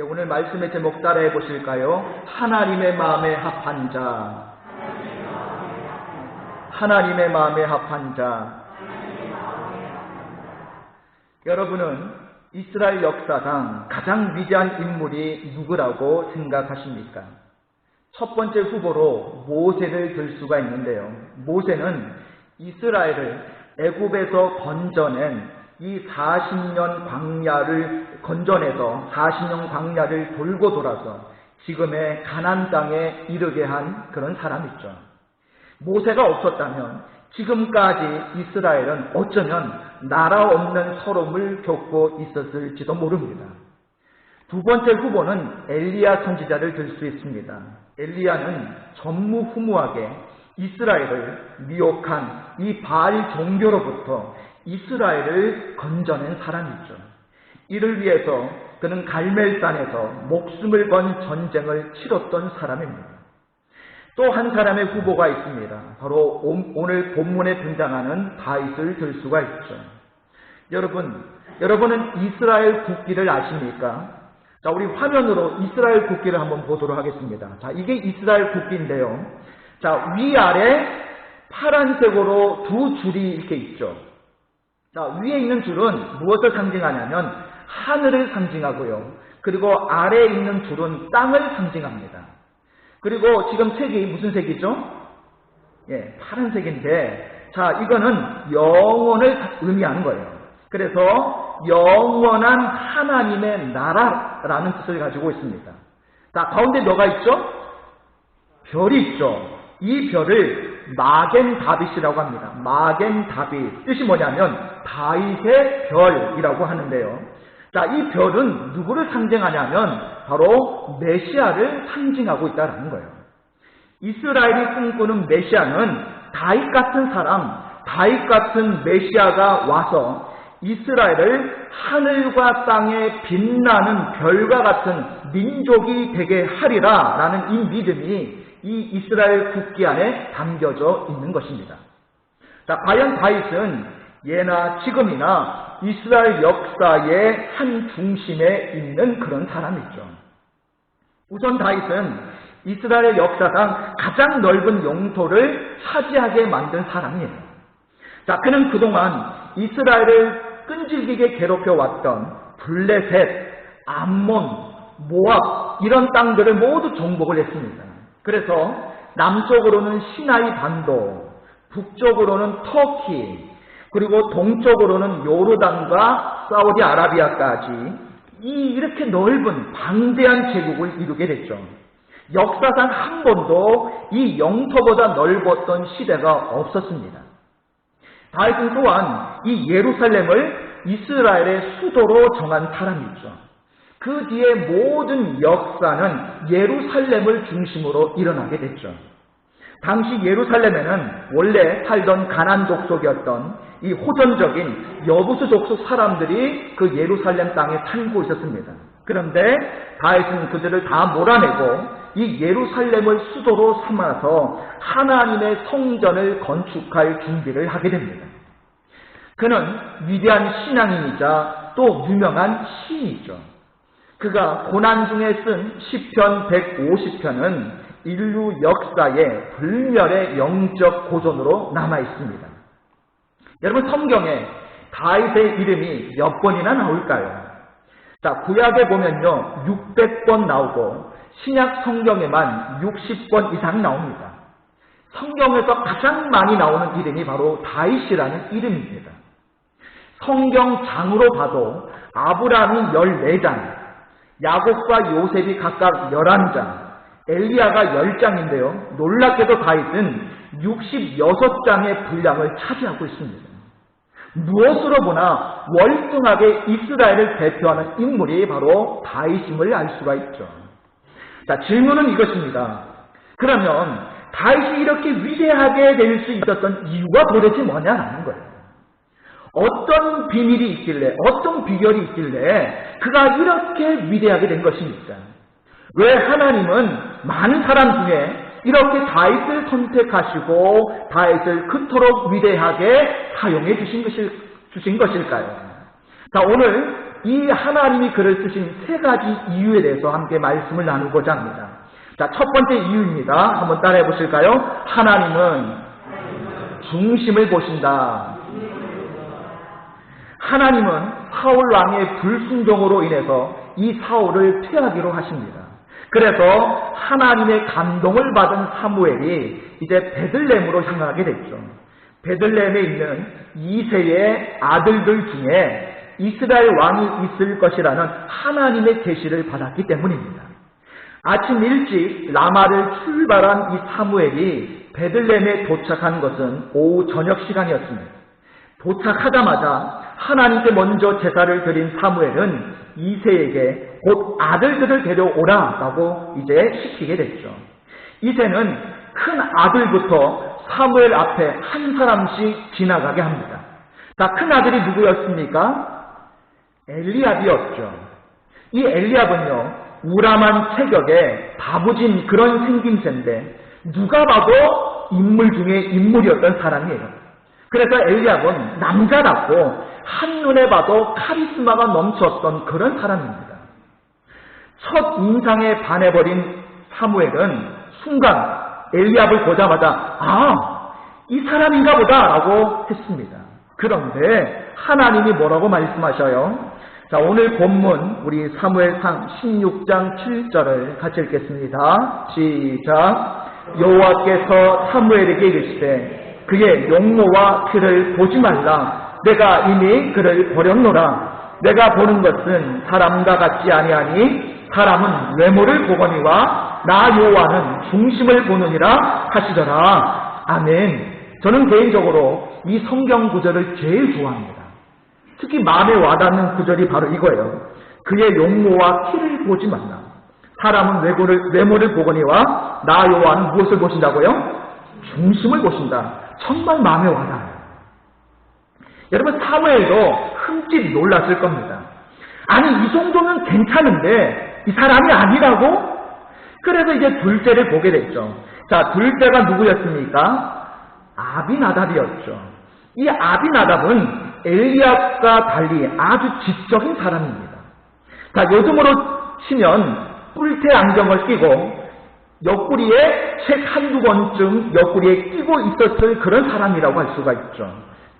오늘 말씀의 제목 따라해 보실까요? 하나님의 마음에 합한 자. 하나님의 마음에 합한 자. 여러분은 이스라엘 역사상 가장 위대한 인물이 누구라고 생각하십니까? 첫 번째 후보로 모세를 들 수가 있는데요. 모세는 이스라엘을 애굽에서 건져낸 이 40년 광야를 건져내서 40년 광야를 돌고 돌아서 지금의 가나안 땅에 이르게 한 그런 사람이죠. 모세가 없었다면 지금까지 이스라엘은 어쩌면 나라 없는 서름을 겪고 있었을지도 모릅니다. 두 번째 후보는 엘리야 선지자를 들 수 있습니다. 엘리야는 전무후무하게 이스라엘을 미혹한 이 바알 종교로부터 이스라엘을 건져낸 사람이죠. 이를 위해서 그는 갈멜산에서 목숨을 건 전쟁을 치렀던 사람입니다. 또 한 사람의 후보가 있습니다. 바로 오늘 본문에 등장하는 다윗을 들 수가 있죠. 여러분은 이스라엘 국기를 아십니까? 자, 우리 화면으로 이스라엘 국기를 한번 보도록 하겠습니다. 자, 이게 이스라엘 국기인데요. 자, 위아래 파란색으로 두 줄이 이렇게 있죠. 자, 위에 있는 줄은 무엇을 상징하냐면 하늘을 상징하고요. 그리고 아래에 있는 줄은 땅을 상징합니다. 그리고 지금 색이 무슨 색이죠? 예, 파란색인데, 자, 이거는 영원을 의미하는 거예요. 그래서 영원한 하나님의 나라라는 뜻을 가지고 있습니다. 자, 가운데 뭐가 있죠? 별이 있죠. 이 별을 마겐다빗이라고 합니다. 마겐다빗. 뜻이 뭐냐면 다윗의 별이라고 하는데요. 자, 이 별은 누구를 상징하냐면 바로 메시아를 상징하고 있다는 거예요. 이스라엘이 꿈꾸는 메시아는 다윗 같은 사람, 다윗 같은 메시아가 와서 이스라엘을 하늘과 땅에 빛나는 별과 같은 민족이 되게 하리라 라는 이 믿음이 이 이스라엘 국기 안에 담겨져 있는 것입니다. 자, 과연 다윗은 예나 지금이나 이스라엘 역사의 한 중심에 있는 그런 사람이죠. 우선 다윗은 이스라엘 역사상 가장 넓은 영토를 차지하게 만든 사람이에요. 자, 그는 그동안 이스라엘을 끈질기게 괴롭혀왔던 블레셋, 암몬, 모압 이런 땅들을 모두 정복을 했습니다. 그래서 남쪽으로는 시나이 반도, 북쪽으로는 터키, 그리고 동쪽으로는 요르단과 사우디아라비아까지 이렇게 넓은 방대한 제국을 이루게 됐죠. 역사상 한 번도 이 영토보다 넓었던 시대가 없었습니다. 다윗은 또한 이 예루살렘을 이스라엘의 수도로 정한 사람이죠. 그 뒤에 모든 역사는 예루살렘을 중심으로 일어나게 됐죠. 당시 예루살렘에는 원래 살던 가나안 족속이었던 이 호전적인 여부수 족속 사람들이 그 예루살렘 땅에 살고 있었습니다. 그런데 다윗은 그들을 다 몰아내고 이 예루살렘을 수도로 삼아서 하나님의 성전을 건축할 준비를 하게 됩니다. 그는 위대한 신앙인이자 또 유명한 시인이죠. 그가 고난 중에 쓴 시편 150편은 인류 역사의 불멸의 영적 고전으로 남아 있습니다. 여러분, 성경에 다윗의 이름이 몇 번이나 나올까요? 자, 구약에 보면요 600번 나오고 신약 성경에만 60번 이상 나옵니다. 성경에서 가장 많이 나오는 이름이 바로 다윗이라는 이름입니다. 성경장으로 봐도 아브라함이 14장, 야곱과 요셉이 각각 11장, 엘리야가 10장인데요. 놀랍게도 다윗은 66장의 분량을 차지하고 있습니다. 무엇으로 보나 월등하게 이스라엘을 대표하는 인물이 바로 다윗임을 알 수가 있죠. 자, 질문은 이것입니다. 그러면 다윗이 이렇게 위대하게 될 수 있었던 이유가 도대체 뭐냐라는 거예요. 어떤 비밀이 있길래, 어떤 비결이 있길래 그가 이렇게 위대하게 된 것입니까? 왜 하나님은 많은 사람 중에 이렇게 다윗을 선택하시고 다윗을 그토록 위대하게 사용해 주신 것일까요? 자, 오늘 이 하나님이 그를 쓰신 세 가지 이유에 대해서 함께 말씀을 나누고자 합니다. 자, 첫 번째 이유입니다. 한번 따라해 보실까요? 하나님은 중심을 보신다. 하나님은 사울 왕의 불순종으로 인해서 이 사울을 퇴하기로 하십니다. 그래서 하나님의 감동을 받은 사무엘이 이제 베들레헴으로 향하게 됐죠. 베들레헴에 있는 이새의 아들들 중에 이스라엘 왕이 있을 것이라는 하나님의 계시를 받았기 때문입니다. 아침 일찍 라마를 출발한 이 사무엘이 베들레헴에 도착한 것은 오후 저녁 시간이었습니다. 도착하자마자 하나님께 먼저 제사를 드린 사무엘은 이새에게 곧 아들들을 데려오라라고 이제 시키게 됐죠. 이새는 큰 아들부터 사무엘 앞에 한 사람씩 지나가게 합니다. 자, 큰 아들이 누구였습니까? 엘리압이었죠. 이 엘리압은요, 우람한 체격에 다부진 그런 생김새인데 누가 봐도 인물 중에 인물이었던 사람이에요. 그래서 엘리압은 남자답고 한눈에 봐도 카리스마가 넘쳤던 그런 사람입니다. 첫 인상에 반해버린 사무엘은 순간 엘리압을 보자마자 이 사람인가 보다 라고 했습니다. 그런데 하나님이 뭐라고 말씀하셔요? 자, 오늘 본문 우리 사무엘상 16장 7절을 같이 읽겠습니다. 시작. 여호와께서 사무엘에게 이르시되 그의 용모와 키를 보지 말라. 내가 이미 그를 버렸노라. 내가 보는 것은 사람과 같지 아니하니 사람은 외모를 보거니와 나 여호와는 중심을 보느니라 하시더라. 아멘. 저는 개인적으로 이 성경 구절을 제일 좋아합니다. 특히 마음에 와닿는 구절이 바로 이거예요. 그의 용모와 키를 보지 말라. 사람은 외모를 보거니와 나 여호와는 무엇을 보신다고요? 중심을 보신다. 정말 마음에 와닿아요. 여러분, 사무엘도 흠칫 놀랐을 겁니다. 아니, 이 정도면 괜찮은데 이 사람이 아니라고? 그래서 이제 둘째를 보게 됐죠. 자, 둘째가 누구였습니까? 아비나답이었죠. 이 아비나답은 엘리압과 달리 아주 지적인 사람입니다. 자, 요즘으로 치면 뿔테 안경을 끼고 옆구리에 책 한두 권쯤 옆구리에 끼고 있었을 그런 사람이라고 할 수가 있죠.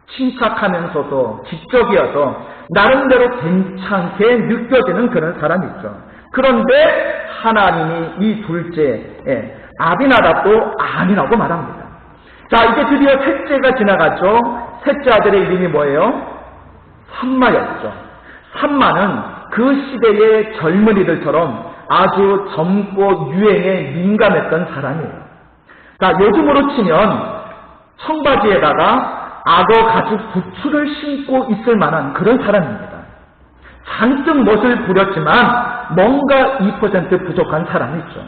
침착하면서도 지적이어서 나름대로 괜찮게 느껴지는 그런 사람이죠. 그런데 하나님이 이 둘째 아비나답도 아니라고 말합니다. 자, 이제 드디어 셋째가 지나갔죠. 셋째 아들의 이름이 뭐예요? 삼마였죠. 삼마는 그 시대의 젊은이들처럼 아주 젊고 유행에 민감했던 사람이에요. 자, 요즘으로 치면 청바지에다가 악어 가죽 부츠를 신고 있을 만한 그런 사람입니다. 잔뜩 멋을 부렸지만 뭔가 2% 부족한 사람이죠.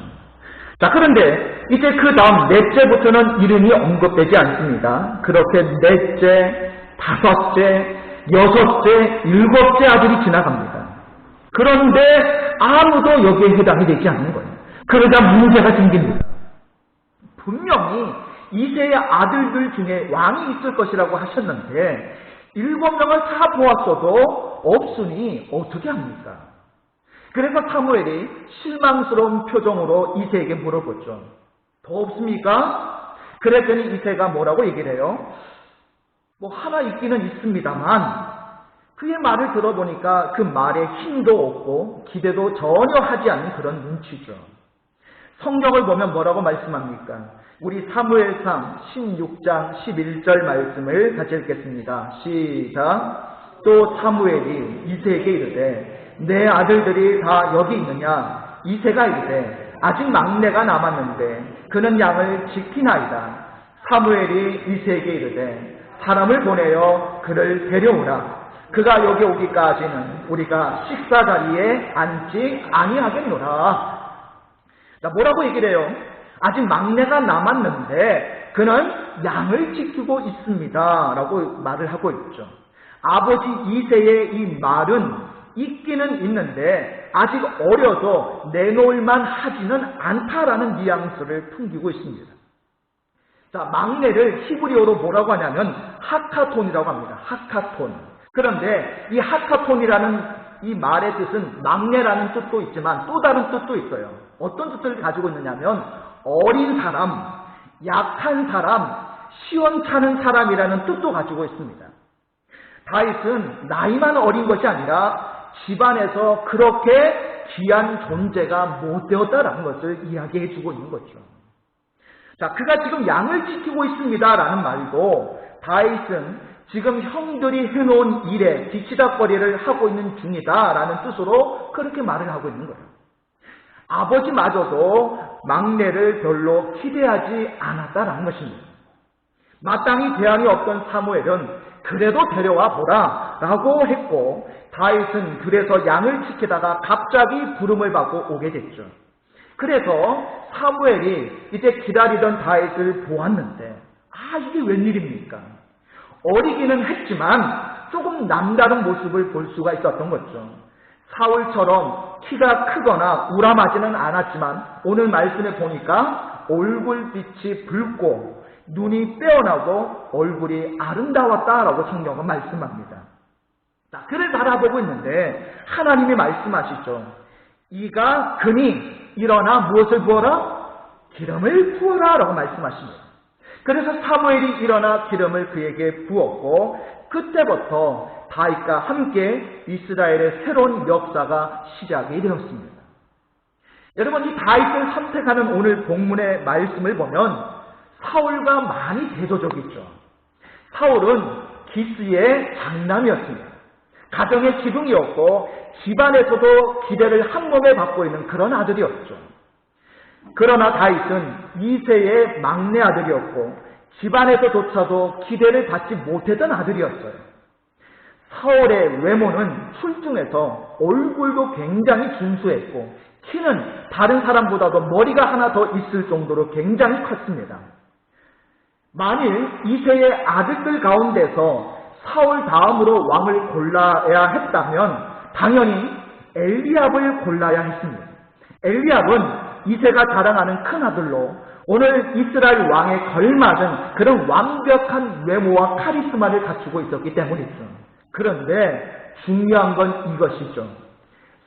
자, 그런데 이제 그 다음 넷째부터는 이름이 언급되지 않습니다. 그렇게 넷째, 다섯째, 여섯째, 일곱째 아들이 지나갑니다. 그런데 아무도 여기에 해당이 되지 않는 거예요. 그러자 문제가 생깁니다. 분명히 이새의 아들들 중에 왕이 있을 것이라고 하셨는데 7명을 다 보았어도 없으니 어떻게 합니까? 그래서 사무엘이 실망스러운 표정으로 이새에게 물어보죠. 더 없습니까? 그랬더니 이새가 뭐라고 얘기를 해요? 하나 있기는 있습니다만 그의 말을 들어보니까 그 말에 힘도 없고 기대도 전혀 하지 않는 그런 눈치죠. 성경을 보면 뭐라고 말씀합니까? 우리 사무엘상 16장 11절 말씀을 같이 읽겠습니다. 시작. 또 사무엘이 이새에게 이르되 내 아들들이 다 여기 있느냐? 이새가 이르되 아직 막내가 남았는데 그는 양을 지키나이다. 사무엘이 이새에게 이르되 사람을 보내어 그를 데려오라. 그가 여기 오기까지는 우리가 식사 자리에 앉지 아니하겠노라. 자, 뭐라고 얘기를 해요? 아직 막내가 남았는데 그는 양을 지키고 있습니다 라고 말을 하고 있죠. 아버지 이새의 이 말은 있기는 있는데 아직 어려서 내놓을만 하지는 않다라는 뉘앙스를 풍기고 있습니다. 자, 막내를 히브리어로 뭐라고 하냐면 하카톤이라고 합니다. 하카톤. 그런데 이 하카톤이라는 이 말의 뜻은 막내라는 뜻도 있지만 또 다른 뜻도 있어요. 어떤 뜻을 가지고 있느냐면 어린 사람, 약한 사람, 시원찮은 사람이라는 뜻도 가지고 있습니다. 다윗은 나이만 어린 것이 아니라 집안에서 그렇게 귀한 존재가 못 되었다라는 것을 이야기해 주고 있는 거죠. 자, 그가 지금 양을 지키고 있습니다라는 말도 다윗은 지금 형들이 해놓은 일에 뒤치다꺼리를 하고 있는 중이다라는 뜻으로 그렇게 말을 하고 있는 거예요. 아버지마저도 막내를 별로 기대하지 않았다라는 것입니다. 마땅히 대안이 없던 사무엘은 그래도 데려와 보라 라고 했고 다윗은 그래서 양을 지키다가 갑자기 부름을 받고 오게 됐죠. 그래서 사무엘이 이제 기다리던 다윗을 보았는데 이게 웬일입니까? 어리기는 했지만 조금 남다른 모습을 볼 수가 있었던 거죠. 사울처럼 키가 크거나 우람하지는 않았지만 오늘 말씀에 보니까 얼굴빛이 붉고 눈이 빼어나고 얼굴이 아름다웠다라고 성경은 말씀합니다. 자, 그를 바라보고 있는데 하나님이 말씀하시죠. 이가 그니 일어나 무엇을 부어라? 기름을 부어라 라고 말씀하십니다. 그래서 사무엘이 일어나 기름을 그에게 부었고 그때부터 다윗과 함께 이스라엘의 새로운 역사가 시작이 되었습니다. 여러분, 이 다윗을 선택하는 오늘 본문의 말씀을 보면 사울과 많이 대조적이죠. 사울은 기스의 장남이었습니다. 가정의 기둥이었고 집안에서도 기대를 한몸에 받고 있는 그런 아들이었죠. 그러나 다윗은 2세의 막내 아들이었고 집안에서조차도 기대를 받지 못했던 아들이었어요. 사울의 외모는 출중해서 얼굴도 굉장히 준수했고 키는 다른 사람보다도 머리가 하나 더 있을 정도로 굉장히 컸습니다. 만일 2세의 아들들 가운데서 사울 다음으로 왕을 골라야 했다면 당연히 엘리압을 골라야 했습니다. 엘리압은 2세가 자랑하는 큰아들로 오늘 이스라엘 왕에 걸맞은 그런 완벽한 외모와 카리스마를 갖추고 있었기 때문이죠. 그런데 중요한 건 이것이죠.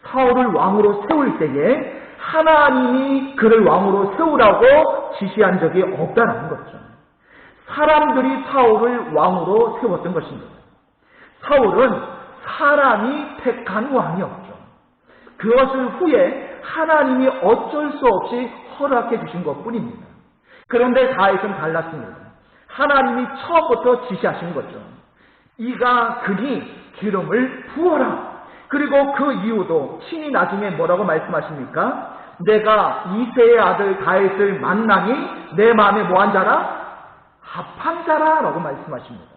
사울을 왕으로 세울 때에 하나님이 그를 왕으로 세우라고 지시한 적이 없다는 거죠. 사람들이 사울을 왕으로 세웠던 것입니다. 사울은 사람이 택한 왕이었죠. 그것을 후에 하나님이 어쩔 수 없이 허락해 주신 것뿐입니다. 그런데 다윗은 달랐습니다. 하나님이 처음부터 지시하신 거죠. 이가 그니 기름을 부어라. 그리고 그 이유도 친히 나중에 뭐라고 말씀하십니까? 내가 2세의 아들 다윗을 만나니 내 마음에 뭐한 자라? 합한 자라 라고 말씀하십니다.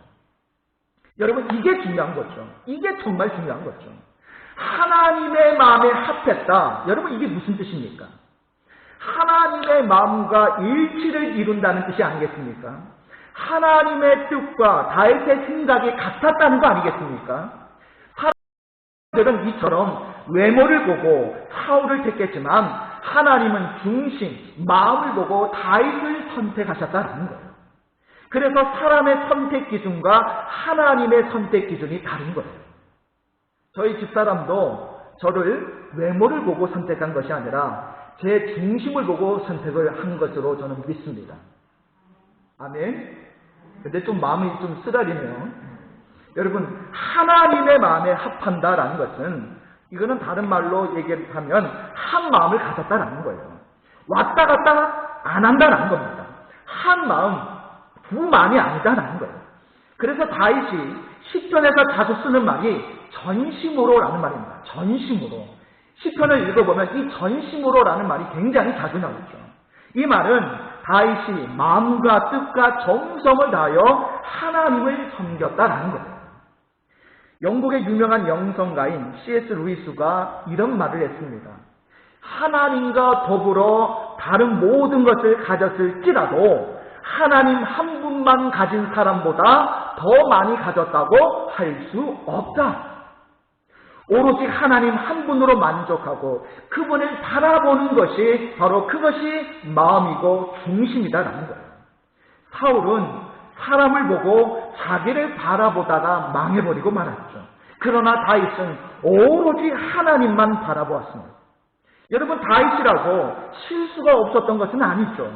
여러분, 이게 중요한 거죠. 이게 정말 중요한 거죠. 하나님의 마음에 합했다. 여러분, 이게 무슨 뜻입니까? 하나님의 마음과 일치를 이룬다는 뜻이 아니겠습니까? 하나님의 뜻과 다윗의 생각이 같았다는 거 아니겠습니까? 사람들은 이처럼 외모를 보고 사울을 택했지만 하나님은 중심, 마음을 보고 다윗을 선택하셨다는 거예요. 그래서 사람의 선택 기준과 하나님의 선택 기준이 다른 거예요. 저희 집사람도 저를 외모를 보고 선택한 것이 아니라 제 중심을 보고 선택을 한 것으로 저는 믿습니다. 아멘. 근데 좀 마음이 좀 쓰라리네요. 여러분, 하나님의 마음에 합한다라는 것은 이거는 다른 말로 얘기하면 한 마음을 가졌다라는 거예요. 왔다 갔다 안 한다라는 겁니다. 한 마음, 두 마음이 아니다라는 거예요. 그래서 다윗이 시편에서 자주 쓰는 말이 전심으로라는 말입니다. 전심으로. 시편을 읽어보면 이 전심으로라는 말이 굉장히 자주 나오죠. 이 말은 다윗이 마음과 뜻과 정성을 다하여 하나님을 섬겼다라는 거예요. 영국의 유명한 영성가인 C.S. 루이스가 이런 말을 했습니다. 하나님과 더불어 다른 모든 것을 가졌을지라도 하나님 한 분만 가진 사람보다 더 많이 가졌다고 할 수 없다. 오로지 하나님 한 분으로 만족하고 그분을 바라보는 것이 바로 그것이 마음이고 중심이다라는 거예요. 사울은 사람을 보고 자기를 바라보다가 망해버리고 말았죠. 그러나 다윗은 오로지 하나님만 바라보았습니다. 여러분, 다윗이라고 실수가 없었던 것은 아니죠.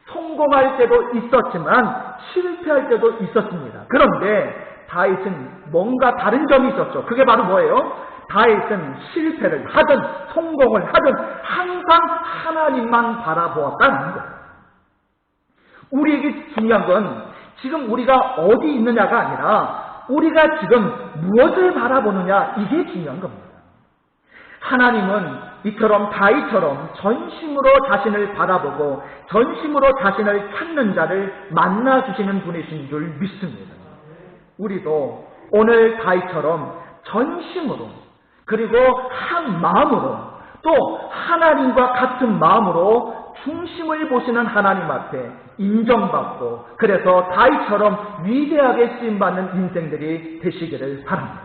성공할 때도 있었지만 실패할 때도 있었습니다. 그런데 다윗은 뭔가 다른 점이 있었죠. 그게 바로 뭐예요? 다윗은 실패를 하든 성공을 하든 항상 하나님만 바라보았다는 거예요. 우리에게 중요한 건 지금 우리가 어디 있느냐가 아니라 우리가 지금 무엇을 바라보느냐, 이게 중요한 겁니다. 하나님은 이처럼 다윗처럼 전심으로 자신을 바라보고 전심으로 자신을 찾는 자를 만나주시는 분이신 줄 믿습니다. 우리도 오늘 다윗처럼 전심으로 그리고 한 마음으로 또 하나님과 같은 마음으로 중심을 보시는 하나님 앞에 인정받고 그래서 다윗처럼 위대하게 쓰임받는 인생들이 되시기를 바랍니다.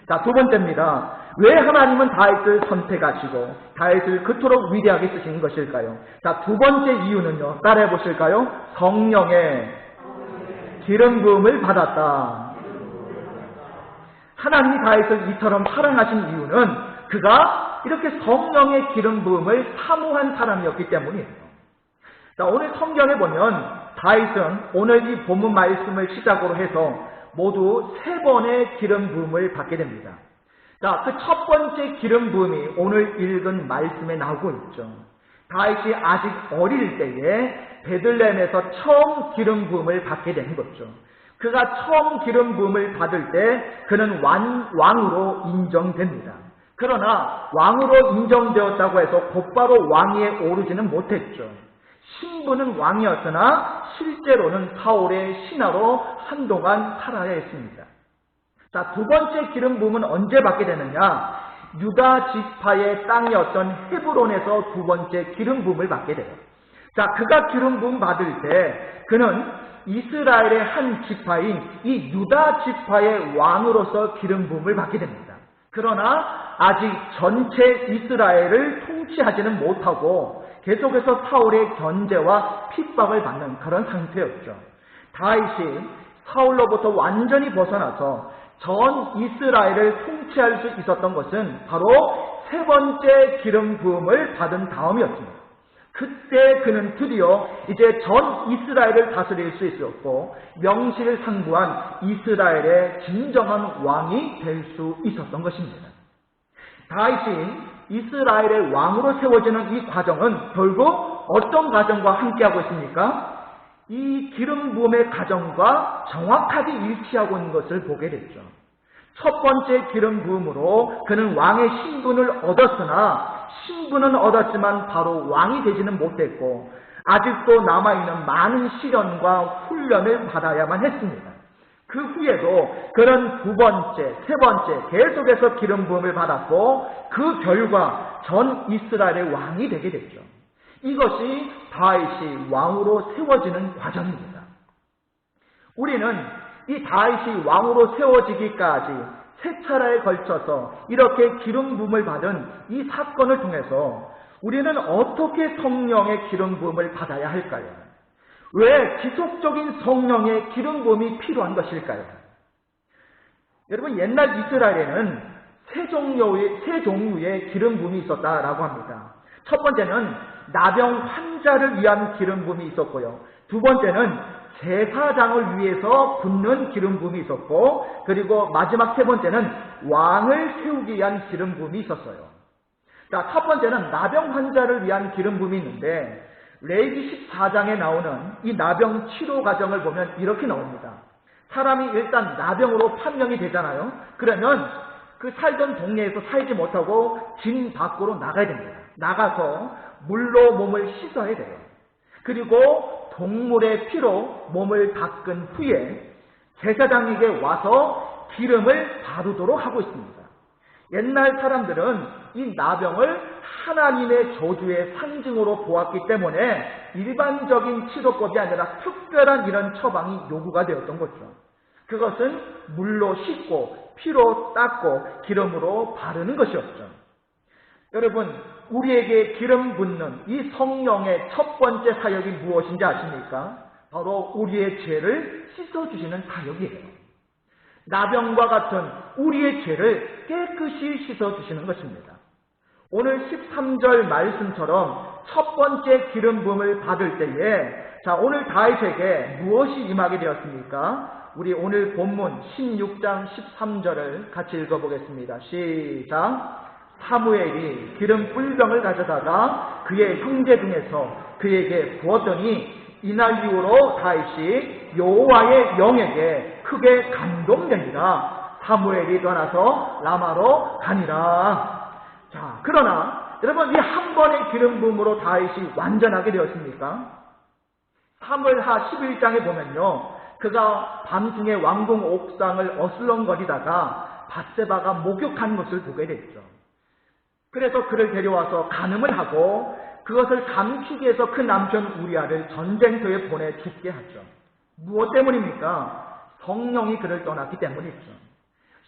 자, 두 번째입니다. 왜 하나님은 다윗을 선택하시고 다윗을 그토록 위대하게 쓰신 것일까요? 자, 두 번째 이유는요. 따라해 보실까요? 성령의 기름 부음을 받았다. 하나님이 다윗을 이처럼 사랑하신 이유는 그가 이렇게 성령의 기름 부음을 사모한 사람이었기 때문이에요. 자, 오늘 성경에 보면 다윗은 오늘 이 본문 말씀을 시작으로 해서 모두 3번의 기름 부음을 받게 됩니다. 자, 그 첫 번째 기름 부음이 오늘 읽은 말씀에 나오고 있죠. 다윗이 아직 어릴 때에 베들레헴에서 처음 기름 부음을 받게 된 거죠. 그가 처음 기름 부음을 받을 때 그는 왕으로 인정됩니다. 그러나 왕으로 인정되었다고 해서 곧바로 왕위에 오르지는 못했죠. 신분은 왕이었으나 실제로는 사울의 신하로 한동안 살아야 했습니다. 자, 두 번째 기름 부음은 언제 받게 되느냐? 유다 지파의 땅이었던 헤브론에서 두 번째 기름 부음을 받게 돼요. 자, 그가 기름 부음 받을 때 그는 이스라엘의 한 지파인 이 유다 지파의 왕으로서 기름 부음을 받게 됩니다. 그러나 아직 전체 이스라엘을 통치하지는 못하고 계속해서 사울의 견제와 핍박을 받는 그런 상태였죠. 다윗이 사울로부터 완전히 벗어나서 전 이스라엘을 통치할 수 있었던 것은 바로 3번째 기름 부음을 받은 다음이었습니다. 그때 그는 드디어 이제 전 이스라엘을 다스릴 수 있었고 명실상부한 이스라엘의 진정한 왕이 될 수 있었던 것입니다. 다윗이 이스라엘의 왕으로 세워지는 이 과정은 결국 어떤 과정과 함께하고 있습니까? 이 기름 부음의 과정과 정확하게 일치하고 있는 것을 보게 됐죠. 첫 번째 기름 부음으로 그는 왕의 신분을 얻었으나 신분은 얻었지만 바로 왕이 되지는 못했고 아직도 남아있는 많은 시련과 훈련을 받아야만 했습니다. 그 후에도 그는 두 번째, 세 번째 계속해서 기름 부음을 받았고 그 결과 전 이스라엘의 왕이 되게 됐죠. 이것이 다윗이 왕으로 세워지는 과정입니다. 우리는 이 다윗이 왕으로 세워지기까지 3차례에 걸쳐서 이렇게 기름 부음을 받은 이 사건을 통해서 우리는 어떻게 성령의 기름 부음을 받아야 할까요? 왜 지속적인 성령의 기름 부음이 필요한 것일까요? 여러분, 옛날 이스라엘에는 세 종류의 기름 부음이 있었다라고 합니다. 첫 번째는 나병 환자를 위한 기름 부음이 있었고요. 두 번째는 제사장을 위해서 붓는 기름 부음이 있었고, 그리고 마지막 세 번째는 왕을 세우기 위한 기름 부음이 있었어요. 자, 첫 번째는 나병 환자를 위한 기름 부음이 있는데 레위기 14장에 나오는 이 나병 치료 과정을 보면 이렇게 나옵니다. 사람이 일단 나병으로 판명이 되잖아요. 그러면 그 살던 동네에서 살지 못하고 진 밖으로 나가야 됩니다. 나가서 물로 몸을 씻어야 돼요. 그리고 동물의 피로 몸을 닦은 후에 제사장에게 와서 기름을 바르도록 하고 있습니다. 옛날 사람들은 이 나병을 하나님의 저주의 상징으로 보았기 때문에 일반적인 치료법이 아니라 특별한 이런 처방이 요구가 되었던 거죠. 그것은 물로 씻고 피로 닦고 기름으로 바르는 것이었죠. 여러분, 우리에게 기름 붓는 이 성령의 첫 번째 사역이 무엇인지 아십니까? 바로 우리의 죄를 씻어주시는 사역이에요. 나병과 같은 우리의 죄를 깨끗이 씻어주시는 것입니다. 오늘 13절 말씀처럼 첫 번째 기름 부음을 받을 때에 자, 오늘 다윗에게 무엇이 임하게 되었습니까? 우리 오늘 본문 16장 13절을 같이 읽어보겠습니다. 시작! 사무엘이 기름 뿔병을 가져다가 그의 형제 중에서 그에게 부었더니 이날 이후로 다윗이 여호와의 영에게 크게 감동되니라. 사무엘이 떠나서 라마로 가니라. 자, 그러나 여러분, 이 한 번의 기름 부음으로 다윗이 완전하게 되었습니까? 사무엘하 11장에 보면요, 그가 밤중에 왕궁 옥상을 어슬렁거리다가 밧세바가 목욕한 것을 보게 됐죠. 그래서 그를 데려와서 간음을 하고 그것을 감추기 위해서 그 남편 우리아를 전쟁터에 보내 죽게 하죠. 무엇 때문입니까? 성령이 그를 떠났기 때문이죠.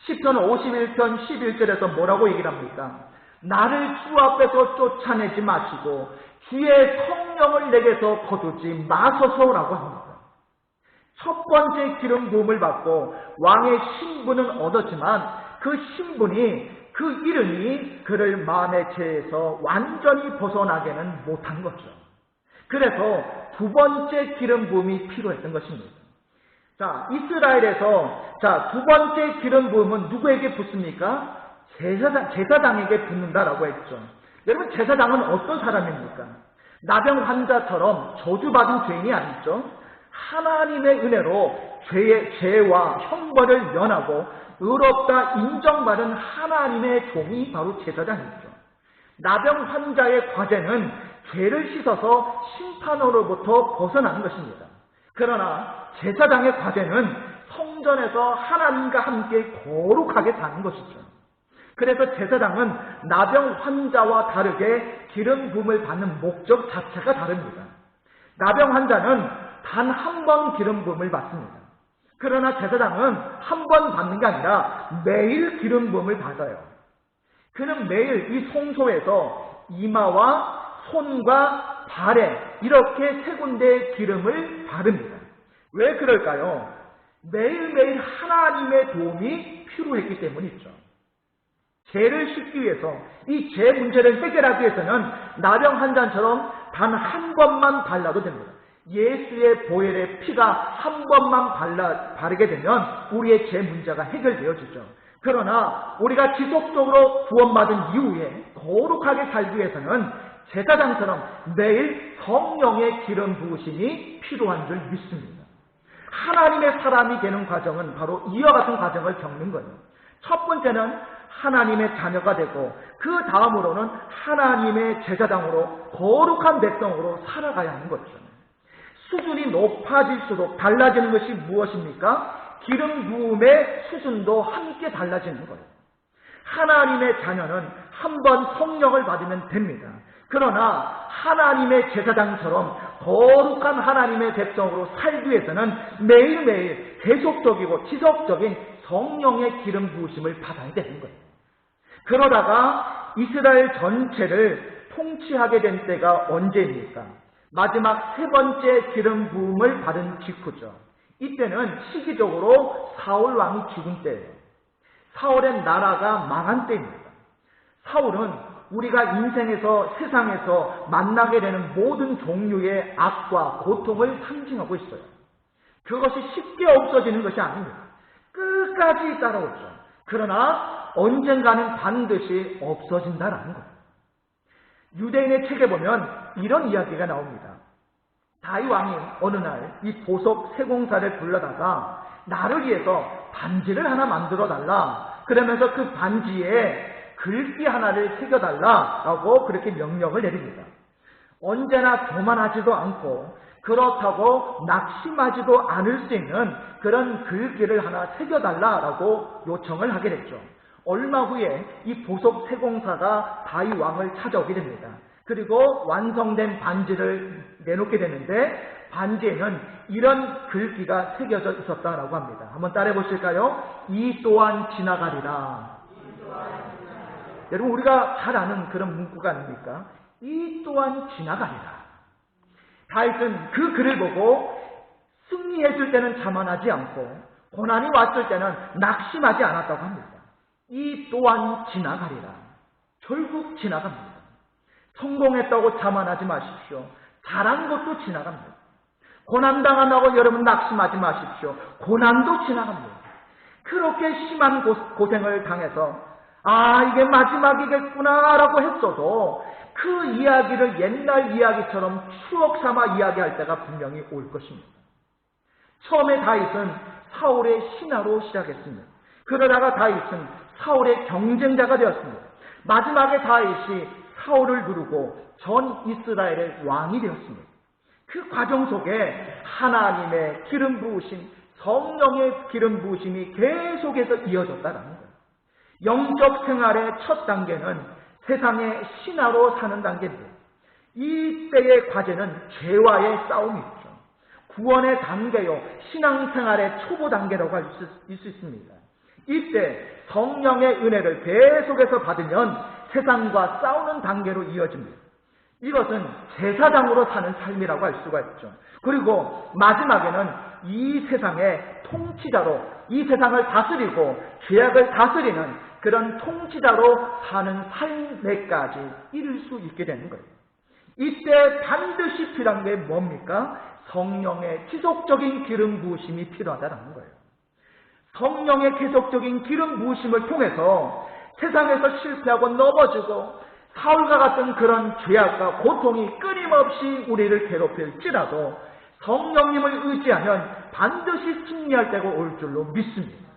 시편 51편 11절에서 뭐라고 얘기를 합니까? 나를 주 앞에서 쫓아내지 마시고 주의 성령을 내게서 거두지 마소서라고 합니다. 첫 번째 기름 부음을 받고 왕의 신분은 얻었지만 그 신분이 그 이름이 그를 마음의 죄에서 완전히 벗어나게는 못한 거죠. 그래서 두 번째 기름 부음이 필요했던 것입니다. 자, 이스라엘에서 두 번째 기름 부음은 누구에게 붙습니까? 제사장에게 붙는다라고 했죠. 여러분, 제사장은 어떤 사람입니까? 나병 환자처럼 저주받은 죄인이 아니죠. 하나님의 은혜로 죄와 형벌을 면하고 의롭다 인정받은 하나님의 종이 바로 제사장이죠. 나병 환자의 과제는 죄를 씻어서 심판으로부터 벗어나는 것입니다. 그러나 제사장의 과제는 성전에서 하나님과 함께 거룩하게 사는 것이죠. 그래서 제사장은 나병 환자와 다르게 기름 부음을 받는 목적 자체가 다릅니다. 나병 환자는 단 한 번 기름 부음을 받습니다. 그러나 제사장은 한 번 받는 게 아니라 매일 기름 부음을 받아요. 그는 매일 이 성소에서 이마와 손과 발에 이렇게 세 군데의 기름을 바릅니다. 왜 그럴까요? 매일매일 하나님의 도움이 필요했기 때문이죠. 죄를 씻기 위해서 이 죄 문제를 해결하기 위해서는 나병 환자처럼 단 한 번만 발라도 됩니다. 예수의 보혈의 피가 한 번만 바르게 되면 우리의 죄 문제가 해결되어지죠. 그러나 우리가 지속적으로 구원받은 이후에 거룩하게 살기 위해서는 제사장처럼 매일 성령의 기름 부으심이 필요한 줄 믿습니다. 하나님의 사람이 되는 과정은 바로 이와 같은 과정을 겪는 거예요. 첫 번째는 하나님의 자녀가 되고 그 다음으로는 하나님의 제사장으로 거룩한 백성으로 살아가야 하는 거죠. 수준이 높아질수록 달라지는 것이 무엇입니까? 기름 부음의 수준도 함께 달라지는 거예요. 하나님의 자녀는 한 번 성령을 받으면 됩니다. 그러나 하나님의 제사장처럼 거룩한 하나님의 백성으로 살기 위해서는 매일매일 계속적이고 지속적인 성령의 기름 부으심을 받아야 되는 거예요. 그러다가 이스라엘 전체를 통치하게 된 때가 언제입니까? 마지막 세 번째 기름 부음을 받은 직후죠. 이때는 시기적으로 사울 왕이 죽은 때예요. 사울의 나라가 망한 때입니다. 사울은 우리가 인생에서 세상에서 만나게 되는 모든 종류의 악과 고통을 상징하고 있어요. 그것이 쉽게 없어지는 것이 아닙니다. 끝까지 따라오죠. 그러나 언젠가는 반드시 없어진다라는 거예요. 유대인의 책에 보면 이런 이야기가 나옵니다. 다윗 왕이 어느 날 이 보석 세공사를 불러다가 나를 위해서 반지를 하나 만들어 달라. 그러면서 그 반지에 글귀 하나를 새겨달라라고 그렇게 명령을 내립니다. 언제나 교만하지도 않고 그렇다고 낙심하지도 않을 수 있는 그런 글귀를 하나 새겨달라라고 요청을 하게 됐죠. 얼마 후에 이 보석 세공사가 다윗 왕을 찾아오게 됩니다. 그리고 완성된 반지를 내놓게 되는데 반지에는 이런 글귀가 새겨져 있었다라고 합니다. 한번 따라해 보실까요? 이 또한 지나가리라. 여러분, 우리가 잘 아는 그런 문구가 아닙니까? 이 또한 지나가리라. 다윗은 그 글을 보고 승리했을 때는 자만하지 않고 고난이 왔을 때는 낙심하지 않았다고 합니다. 이 또한 지나가리라. 결국 지나갑니다. 성공했다고 자만하지 마십시오. 잘한 것도 지나갑니다. 고난당한다고 여러분 낙심하지 마십시오. 고난도 지나갑니다. 그렇게 심한 고생을 당해서 이게 마지막이겠구나라고 했어도 그 이야기를 옛날 이야기처럼 추억 삼아 이야기할 때가 분명히 올 것입니다. 처음에 다윗은 사울의 신하로 시작했습니다. 그러다가 다윗은 사울의 경쟁자가 되었습니다. 마지막에 다윗이 사울을 누르고 전 이스라엘의 왕이 되었습니다. 그 과정 속에 하나님의 기름 부으심, 성령의 기름 부으심이 계속해서 이어졌다는 거예요. 영적 생활의 첫 단계는 세상의 신하로 사는 단계입니다. 이때의 과제는 죄와의 싸움이죠. 구원의 단계요, 신앙생활의 초보 단계라고 할 수 있습니다. 이때 성령의 은혜를 계속해서 받으면 세상과 싸우는 단계로 이어집니다. 이것은 제사장으로 사는 삶이라고 할 수가 있죠. 그리고 마지막에는 이 세상의 통치자로, 이 세상을 다스리고 죄악을 다스리는 그런 통치자로 사는 삶에까지 이를 수 있게 되는 거예요. 이때 반드시 필요한 게 뭡니까? 성령의 지속적인 기름 부으심이 필요하다는 거예요. 성령의 계속적인 기름 부으심을 통해서 세상에서 실패하고 넘어지고 사울과 같은 그런 죄악과 고통이 끊임없이 우리를 괴롭힐지라도 성령님을 의지하면 반드시 승리할 때가 올 줄로 믿습니다.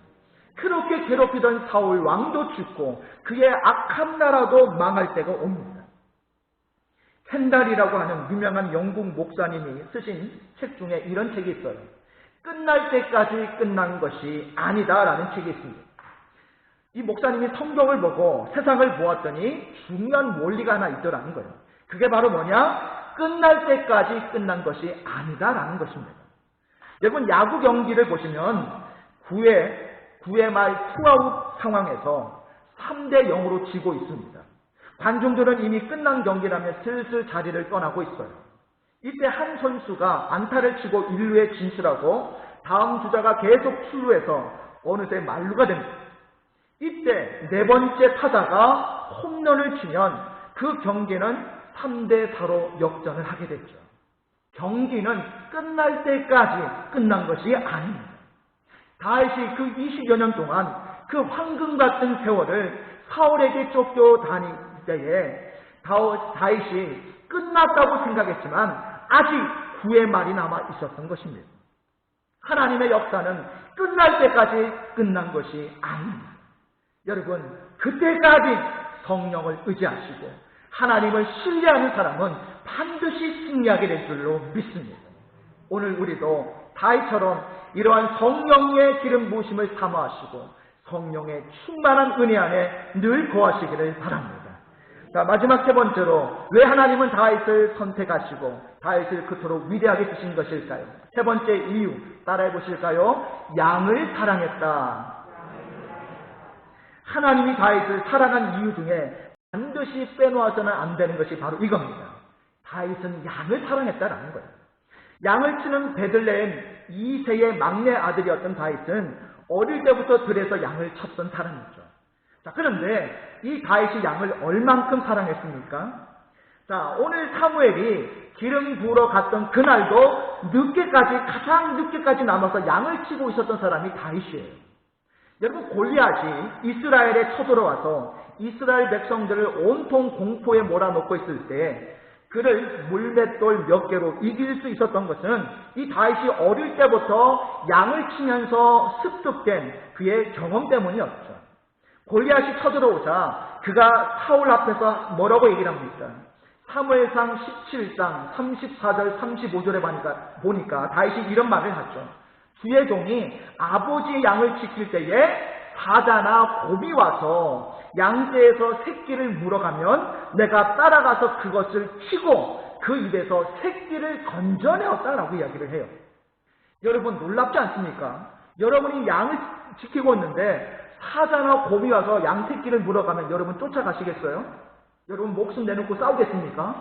그렇게 괴롭히던 사울 왕도 죽고 그의 악한 나라도 망할 때가 옵니다. 켄달이라고 하는 유명한 영국 목사님이 쓰신 책 중에 이런 책이 있어요. 끝날 때까지 끝난 것이 아니다라는 책이 있습니다. 이 목사님이 성경을 보고 세상을 보았더니 중요한 원리가 하나 있더라는 거예요. 그게 바로 뭐냐? 끝날 때까지 끝난 것이 아니다라는 것입니다. 여러분 야구 경기를 보시면 9회 말 투아웃 상황에서 3대 0으로 지고 있습니다. 관중들은 이미 끝난 경기라며 슬슬 자리를 떠나고 있어요. 이때 한 선수가 안타를 치고 1루에 진출하고 다음 주자가 계속 출루해서 어느새 만루가 됩니다. 이때 네 번째 타자가 홈런을 치면 그 경기는 3대 4로 역전을 하게 됐죠. 경기는 끝날 때까지 끝난 것이 아닙니다. 다윗이 그 20여 년 동안 그 황금 같은 세월을 사울에게 쫓겨다닐 때에 다윗이 끝났다고 생각했지만 아직 9회 말이 남아 있었던 것입니다. 하나님의 역사는 끝날 때까지 끝난 것이 아닙니다. 여러분, 그때까지 성령을 의지하시고 하나님을 신뢰하는 사람은 반드시 승리하게 될 줄로 믿습니다. 오늘 우리도 다윗처럼 이러한 성령의 기름 부으심을 사모하시고 성령의 충만한 은혜 안에 늘 거하시기를 바랍니다. 자, 마지막 세 번째로 왜 하나님은 다윗을 선택하시고 다윗을 그토록 위대하게 쓰신 것일까요? 세 번째 이유 따라해 보실까요? 양을 사랑했다. 하나님이 다윗을 사랑한 이유 중에 반드시 빼놓아서는 안 되는 것이 바로 이겁니다. 다윗은 양을 사랑했다라는 거예요. 양을 치는 베들레헴 2세의 막내 아들이었던 다윗은 어릴 때부터 들에서 양을 쳤던 사람이죠. 자, 그런데 이 다윗이 양을 얼만큼 사랑했습니까? 자, 오늘 사무엘이 기름 부으러 갔던 그날도 가장 늦게까지 남아서 양을 치고 있었던 사람이 다윗이에요. 여러분, 골리앗이 이스라엘에 쳐들어와서 이스라엘 백성들을 온통 공포에 몰아넣고 있을 때 그를 물맷돌 몇 개로 이길 수 있었던 것은 이 다윗이 어릴 때부터 양을 치면서 습득된 그의 경험 때문이었죠. 골리앗이 쳐들어오자 그가 사울 앞에서 뭐라고 얘기를 합니까? 사무엘상 17장 34절 35절에 보니까 다윗이 이런 말을 하죠. 주의 종이 아버지의 양을 지킬 때에 사자나 곰이 와서 양떼에서 새끼를 물어가면 내가 따라가서 그것을 치고 그 입에서 새끼를 건져내었다라고 이야기를 해요. 여러분 놀랍지 않습니까? 여러분이 양을 지키고 있는데 사자나 곰이 와서 양 새끼를 물어가면 여러분 쫓아가시겠어요? 여러분 목숨 내놓고 싸우겠습니까?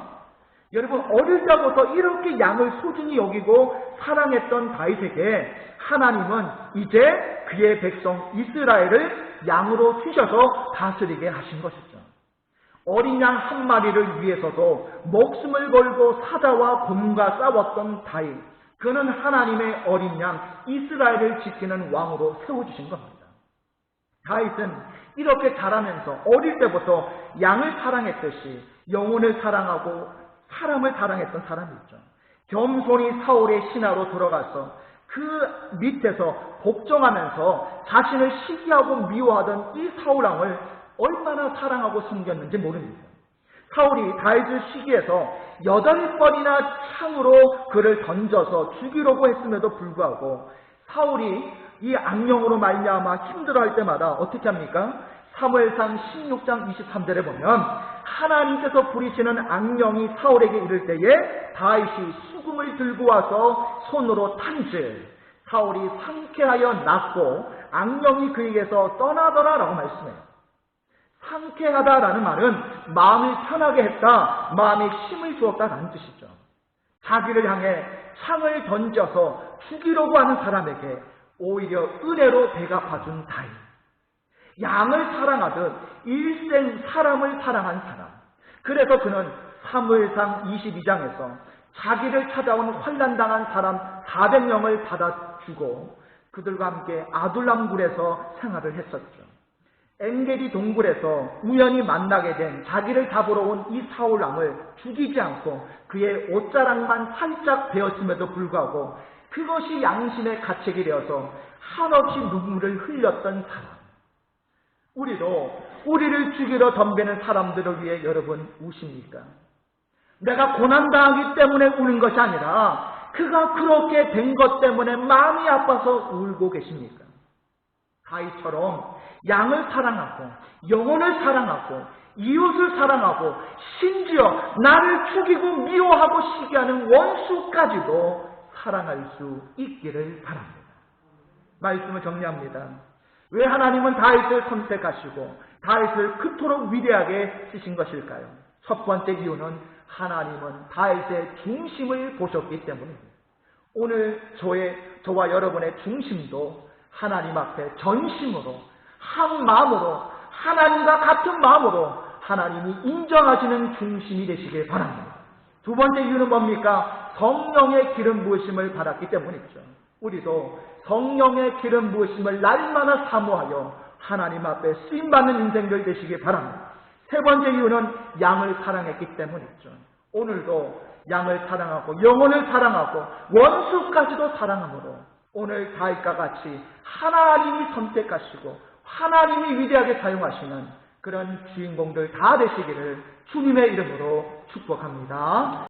여러분, 어릴 때부터 이렇게 양을 소중히 여기고 사랑했던 다윗에게 하나님은 이제 그의 백성 이스라엘을 양으로 주셔서 다스리게 하신 것이죠. 어린 양 한 마리를 위해서도 목숨을 걸고 사자와 곰과 싸웠던 다윗, 그는 하나님의 어린 양 이스라엘을 지키는 왕으로 세워주신 겁니다. 다윗은 이렇게 자라면서 어릴 때부터 양을 사랑했듯이 영혼을 사랑하고 사람을 사랑했던 사람이죠. 겸손히 사울의 신하로 들어가서 그 밑에서 복종하면서 자신을 시기하고 미워하던 이 사울왕을 얼마나 사랑하고 섬겼는지 모릅니다. 사울이 다윗을 시기해서 8번이나 창으로 그를 던져서 죽이려고 했음에도 불구하고 사울이 이 악령으로 말미암아 힘들어할 때마다 어떻게 합니까? 사무엘상 16장 23절에 보면 하나님께서 부리시는 악령이 사울에게 이를 때에 다윗이 수금을 들고 와서 손으로 탄즉 사울이 상쾌하여 낫고 악령이 그에게서 떠나더라라고 말씀해요. 상쾌하다라는 말은 마음을 편하게 했다, 마음에 힘을 주었다라는 뜻이죠. 자기를 향해 창을 던져서 죽이려고 하는 사람에게 오히려 은혜로 대갚아준 다윗. 양을 사랑하듯 일생 사람을 사랑한 사람. 그래서 그는 사무엘상 22장에서 자기를 찾아온 환난당한 사람 400명을 받아주고 그들과 함께 아둘람 굴에서 생활을 했었죠. 엔게디 동굴에서 우연히 만나게 된 자기를 잡으러 온 이 사울왕을 죽이지 않고 그의 옷자락만 살짝 베었음에도 불구하고 그것이 양심의 가책이 되어서 한없이 눈물을 흘렸던 사람. 우리도 우리를 죽이러 덤비는 사람들을 위해 여러분 우십니까? 내가 고난당하기 때문에 우는 것이 아니라 그가 그렇게 된 것 때문에 마음이 아파서 울고 계십니까? 다윗처럼 양을 사랑하고 영혼을 사랑하고 이웃을 사랑하고 심지어 나를 죽이고 미워하고 시기하는 원수까지도 사랑할 수 있기를 바랍니다. 말씀을 정리합니다. 왜 하나님은 다윗을 선택하시고 다윗을 그토록 위대하게 쓰신 것일까요? 첫 번째 이유는 하나님은 다윗의 중심을 보셨기 때문입니다. 오늘 저와 여러분의 중심도 하나님 앞에 전심으로 한 마음으로 하나님과 같은 마음으로 하나님이 인정하시는 중심이 되시길 바랍니다. 두 번째 이유는 뭡니까? 성령의 기름 부으심을 받았기 때문이죠. 우리도 성령의 기름 부으심을 날마다 사모하여 하나님 앞에 쓰임받는 인생들 되시길 바랍니다. 세 번째 이유는 양을 사랑했기 때문이죠. 오늘도 양을 사랑하고 영혼을 사랑하고 원수까지도 사랑함으로 오늘 다윗과 같이 하나님이 선택하시고 하나님이 위대하게 사용하시는 그런 주인공들 다 되시기를 주님의 이름으로 축복합니다.